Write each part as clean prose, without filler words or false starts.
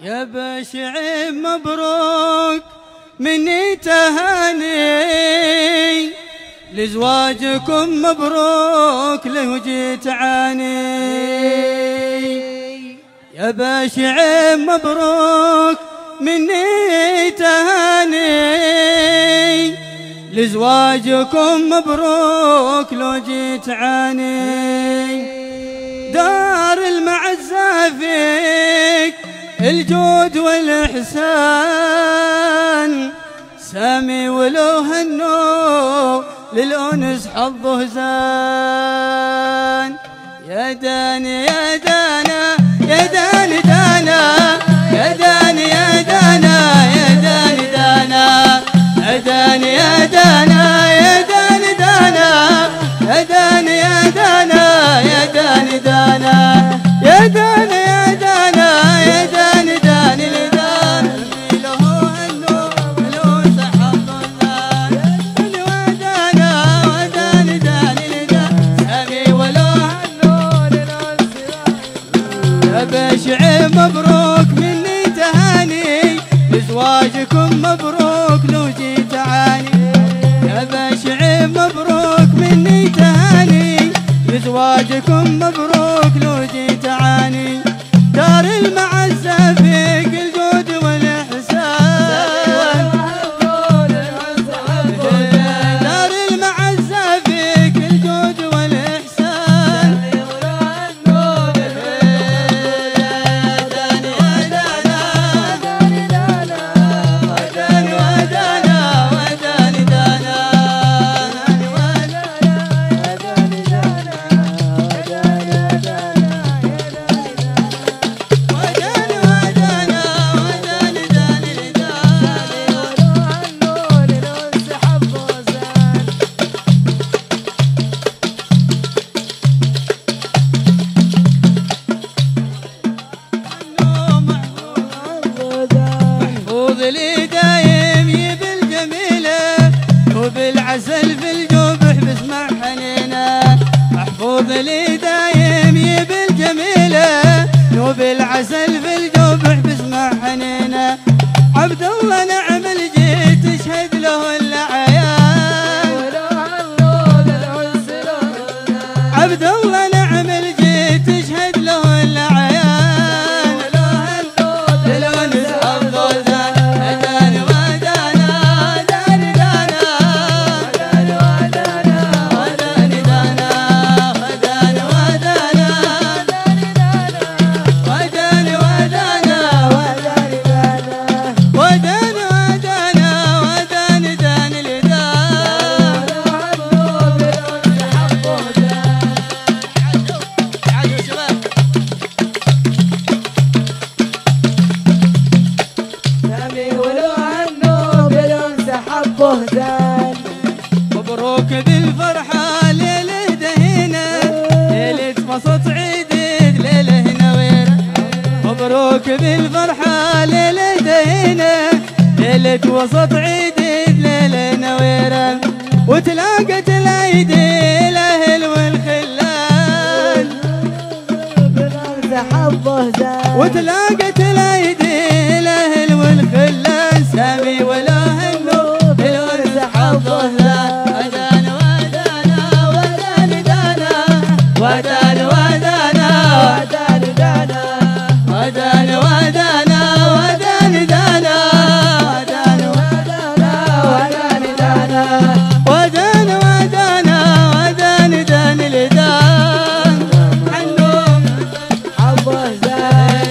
يا بشعب مبروك مني تهاني، لزواجكم مبروك له جيت عاني. يا بشعب مبروك مني تهاني، لزواجكم مبروك لو جيت عاني. دار المعزة فيك الجود والإحسان، سامي ولو هنو للأنس حظه زان. يا داني يا دانا يا داني دانا يا داني يا دانا يا داني دانا يا داني يا دانا يا داني دانا يا داني يا دانا يا داني دانا يا داني يا دانا يا داني داني لدان له هنو له سحب الزان. ودانا وداني داني لدان سامي ولو هنو للانسان. يا بشعب مبروك مني تهاني، لزواجكم مبروك لو جيت عاني. يا بشعب مبروك مني تهاني، لزواجكم مبروك لو جيت عاني. دار المعزة فيك الجود والإحسان، دار المعزة فيك الجود والإحسان. بالعسل في الجبح بسمع حنينه، محفوظ لي دايم يب الجميله، وبالعسل في الجبح بسمع حنينه. عبد الله نعم الجيت تشهد له الاعيان، عبد الله نعم الجيت تشهد له الاعيان. للونس افضل زان داني ودانا داني دانا وداني دانا وداني ودانا وداني ودانا وداني دانا وداني ودانا وداني داني لدان. تعالوا شباب. سامي ولو عنه بالانس حبه زان. مبروك بالفرحة ليله دهينا، ليلة وسط عيد ليله نويرة. مبروك بالفرحة ليله دهينا، ليلة وسط عيد ليله نويرة. وتلاقت الايدي الاهل والخلان، بالانس حبه زان. وتلاقت الايدي الاهل والخلان. سامي ولا هنو الورث حظه زان. ودانا ودانا وداني دانا ودانا ودانا وداني دانا ودانا ودانا وداني دانا ودانا ودانا وداني دانا ودانا ودانا وداني داني لدان. عنهم حبه زان.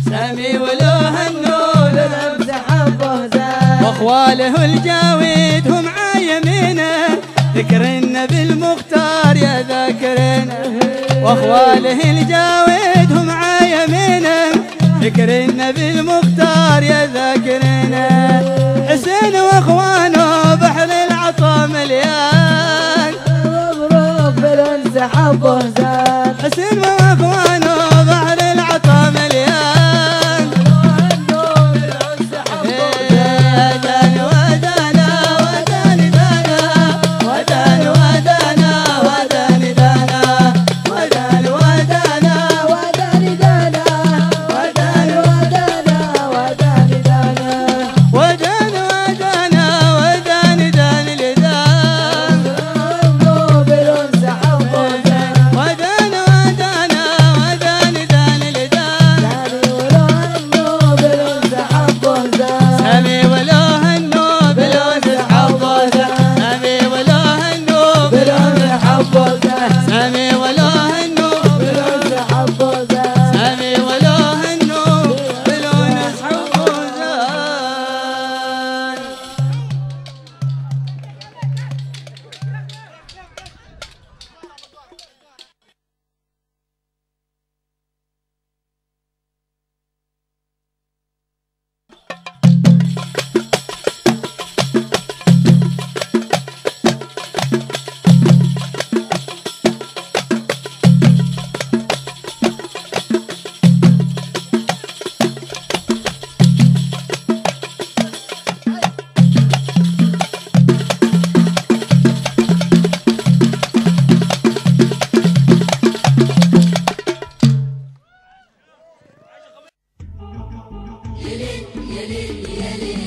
سامي ولو هنو بالانس حبه زان. واخواله الجاويد هم عايمينه، ذكرنا بالمختار يا ذاكرنا. واخواله الجاويد هم عايمينه، ذكرنا بالمختار يا ذاكرنا. حسين واخوانه بحر العطا مليان، مبروك بالانس حبه زان. حسين واخوانه بحر العطا مليان. وداني ودانا وداني دانا وداني ليل يا ليل